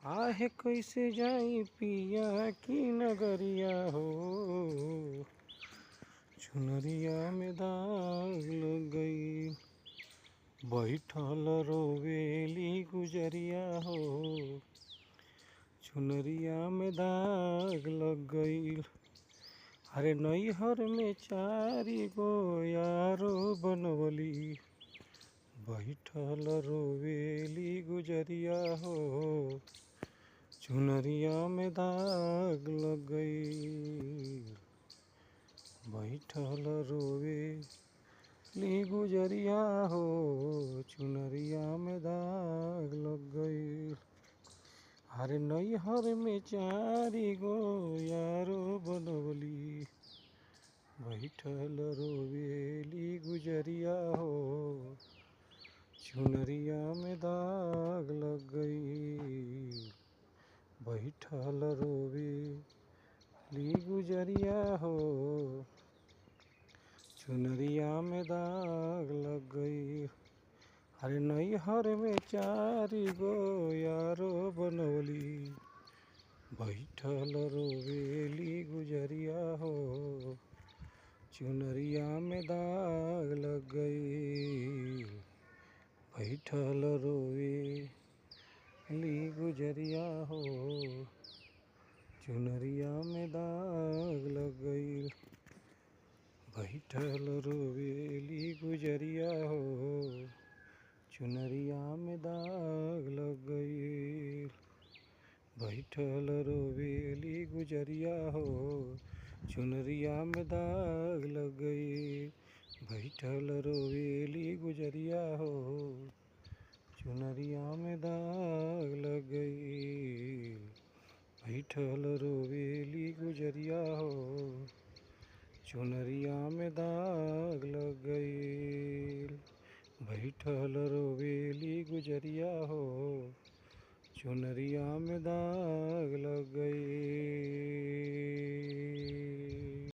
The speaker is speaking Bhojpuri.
आहे कैसे जाई पिया की नगरिया हो, चुनरिया में दाग लग गई। बैठल रोवेली गुजरिया हो, चुनरिया में दाग लग गई। अरे नैहर में चारी गो यारो बनवली, बैठल रोवेली गुजरिया हो, चुनरिया में दाग लग गई। बैठल रोवे ली गुजरिया हो, चुनरिया में दाग लग गई। अरे नैहर में चारी गो यारो बनवली, बैठल रोवेली गुजरिया हो, चुनरिया में दाग लग गई। बैठल रोवेली गुजरिया हो, चुनरिया में दाग लग गई। अरे नैहर में चारी गो यारो बनवली, बैठल रोवेली गुजरिया हो, चुनरिया में दाग लग गई। बैठल रोवेली गुजरिया हो, चुनरिया में दाग लग गई। बैठल रोवेली गुजरिया हो, चुनरिया में दाग लग गई। बैठल रोवेली गुजरिया हो, चुनरिया में दाग लग गई। बैठल रोवेली गुजरिया हो, चुनरिया में दाग लग गई। बैठल रोवेली गुजरिया हो, चुनरिया में दाग लग गई। बैठल रोवेली गुजरिया हो, चुनरिया में दाग लग गई।